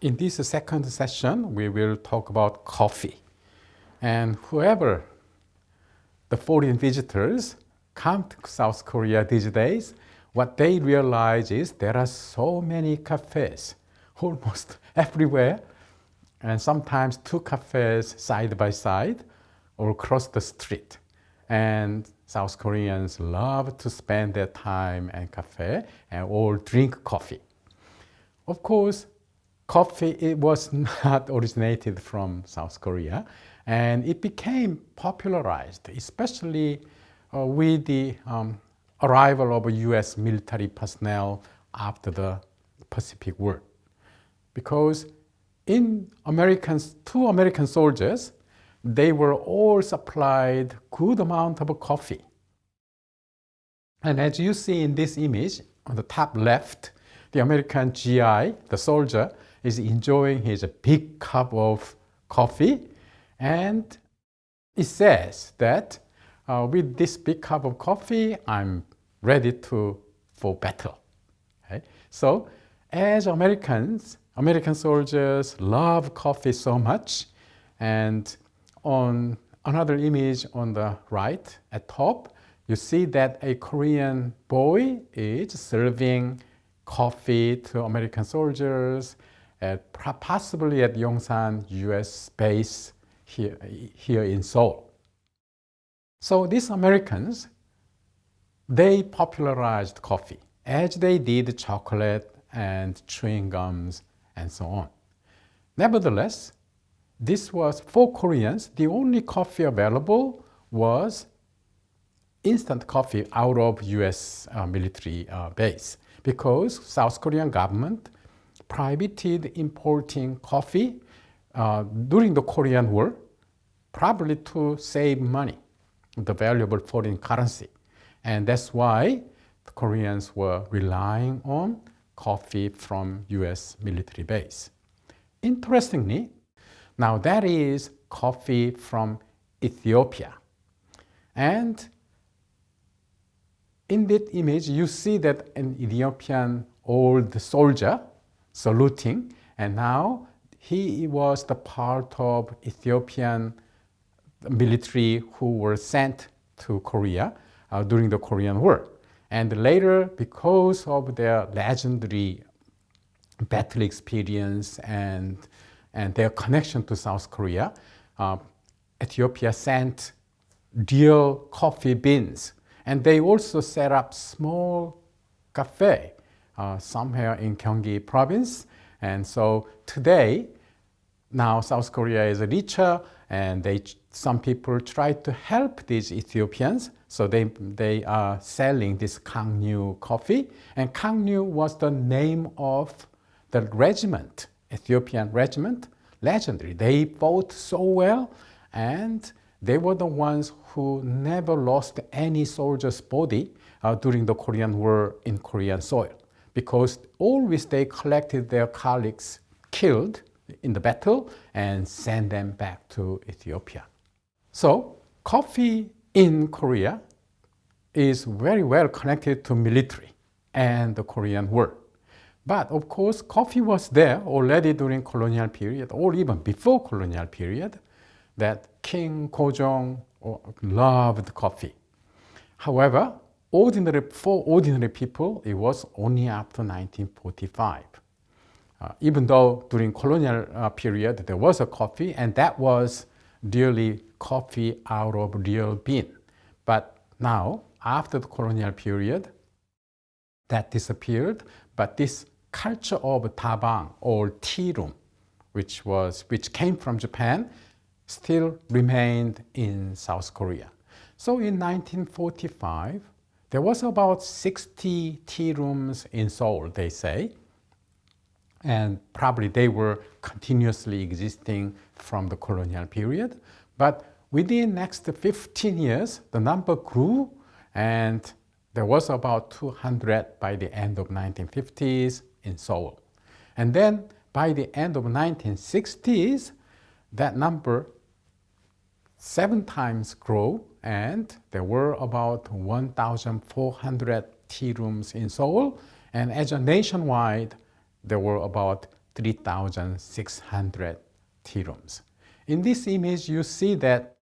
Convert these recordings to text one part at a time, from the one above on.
In this second session, we will talk about coffee. And whoever the foreign visitors come to South Korea these days, what they realize is there are so many cafes almost everywhere, and sometimes two cafes side by side or across the street. And South Koreans love to spend their time in cafe and all drink coffee. Of course, coffee, it was not originated from South Korea, and it became popularized, especially with the arrival of US military personnel after the Pacific War. Because two American soldiers, they were all supplied good amount of coffee. And as you see in this image, on the top left, the American GI, the soldier, is enjoying his big cup of coffee. And it says that with this big cup of coffee, I'm ready for battle. Okay? So as American soldiers love coffee so much, and on another image on the right at top, you see that a Korean boy is serving coffee to American soldiers, possibly at Yongsan US base here in Seoul. So these Americans, they popularized coffee as they did chocolate and chewing gums and so on. Nevertheless, this was, for Koreans, the only coffee available was instant coffee out of US military base, because South Korean government prohibited importing coffee during the Korean War, probably to save money, the valuable foreign currency. And that's why the Koreans were relying on coffee from US military base. Interestingly, now that is coffee from Ethiopia. And in that image, you see that an Ethiopian old soldier saluting, and now he was the part of Ethiopian military who were sent to Korea during the Korean War. And later, because of their legendary battle experience and their connection to South Korea, Ethiopia sent real coffee beans. And they also set up small cafe somewhere in Gyeonggi province. And so today, now South Korea is richer, and some people try to help these Ethiopians. So they are selling this Kangnu coffee. And Kangnu was the name of the regiment, Ethiopian regiment, legendary. They fought so well, and they were the ones who never lost any soldier's body during the Korean War in Korean soil, because always they collected their colleagues killed in the battle and sent them back to Ethiopia. So coffee in Korea is very well connected to military and the Korean War. But of course, coffee was there already during colonial period, or even before colonial period, that King Gojong loved coffee. However, for ordinary people, it was only after 1945. Even though during colonial period there was a coffee, and that was really coffee out of real bean. But now, after the colonial period, that disappeared. But this culture of dabang or tea room, which came from Japan, still remained in South Korea. So in 1945, there was about 60 tea rooms in Seoul, they say. And probably they were continuously existing from the colonial period. But within next 15 years, the number grew, and there was about 200 by the end of 1950s in Seoul. And then by the end of 1960s, that number 7 times grew, and there were about 1,400 tea rooms in Seoul. And as a nationwide, there were about 3,600 tea rooms. In this image, you see that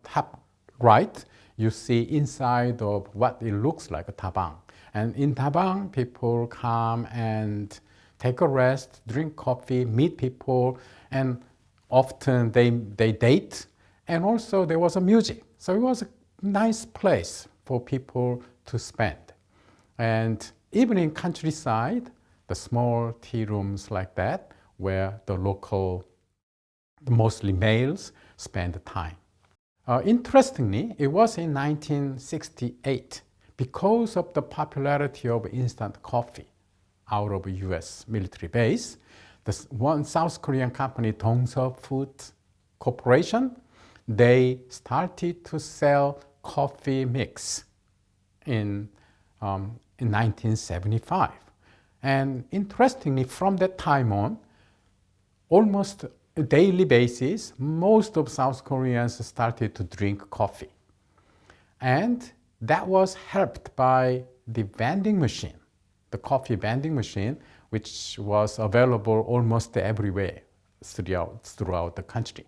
top right, you see inside of what it looks like a tabang. And in tabang, people come and take a rest, drink coffee, meet people, and often they date. And also there was a music. So it was a nice place for people to spend. And even in countryside, the small tea rooms like that, where the local, mostly males, spend time. Interestingly, it was in 1968, because of the popularity of instant coffee out of a US military base, one South Korean company, Dongseop Food Corporation, they started to sell coffee mix in 1975. And interestingly, from that time on, almost a daily basis, most of South Koreans started to drink coffee. And that was helped by the vending machine, the coffee vending machine, which was available almost everywhere throughout the country.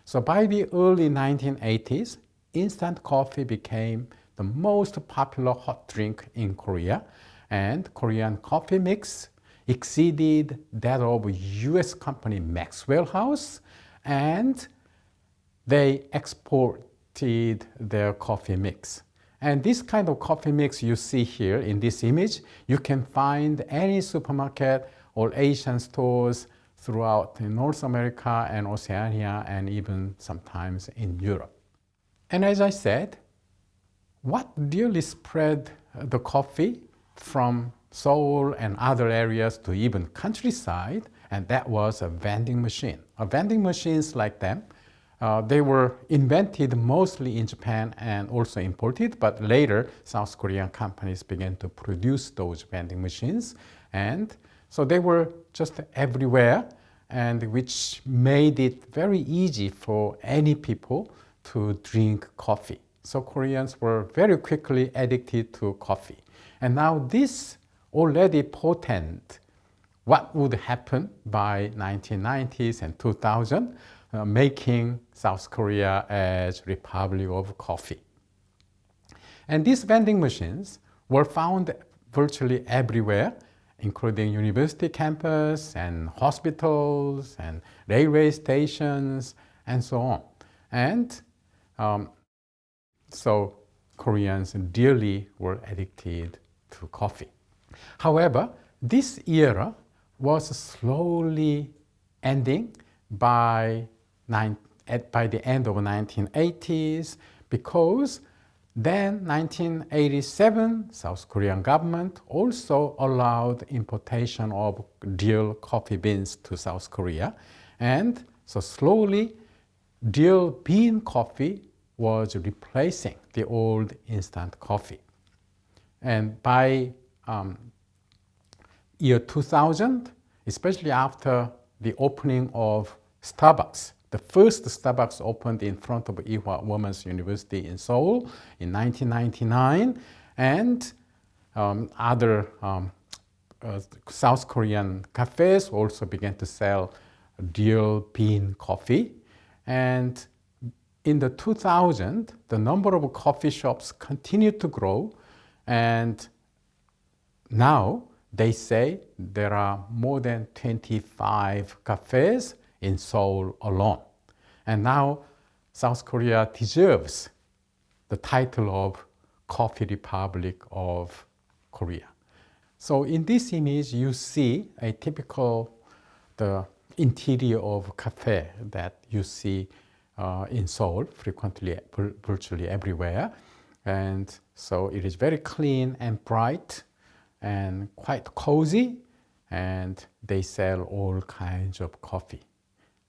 So by the early 1980s, instant coffee became the most popular hot drink in Korea, and Korean coffee mix exceeded that of US company Maxwell House, and they exported their coffee mix. And this kind of coffee mix you see here in this image, you can find any supermarket or Asian stores throughout North America and Oceania, and even sometimes in Europe. And as I said, what really spread the coffee from Seoul and other areas to even countryside, and that was a vending machine. Vending machines like them, they were invented mostly in Japan and also imported, but later South Korean companies began to produce those vending machines, and so they were just everywhere, and which made it very easy for any people to drink coffee. So Koreans were very quickly addicted to coffee. And now this already portend what would happen by 1990s and 2000, making South Korea as Republic of Coffee. And these vending machines were found virtually everywhere, including university campus and hospitals and railway stations and so on. And so Koreans dearly were addicted to coffee. However, this era was slowly ending by the end of the 1980s, because then 1987, South Korean government also allowed importation of real coffee beans to South Korea. And so slowly, real bean coffee was replacing the old instant coffee. And by year 2000, especially after the opening of Starbucks, the first Starbucks opened in front of Ewha Women's University in Seoul in 1999, and other South Korean cafes also began to sell real bean coffee. And in the 2000s, the number of coffee shops continued to grow, and now they say there are more than 25 cafes in Seoul alone. And now South Korea deserves the title of Coffee Republic of Korea. So in this image, you see a typical the interior of a cafe that you see in Seoul frequently, virtually everywhere. And so it is very clean and bright and quite cozy, and they sell all kinds of coffee.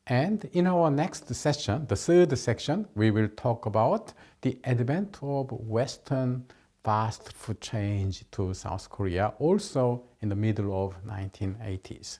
And in our next session, the third section, we will talk about the advent of Western fast food chain to South Korea, also in the middle of 1980s.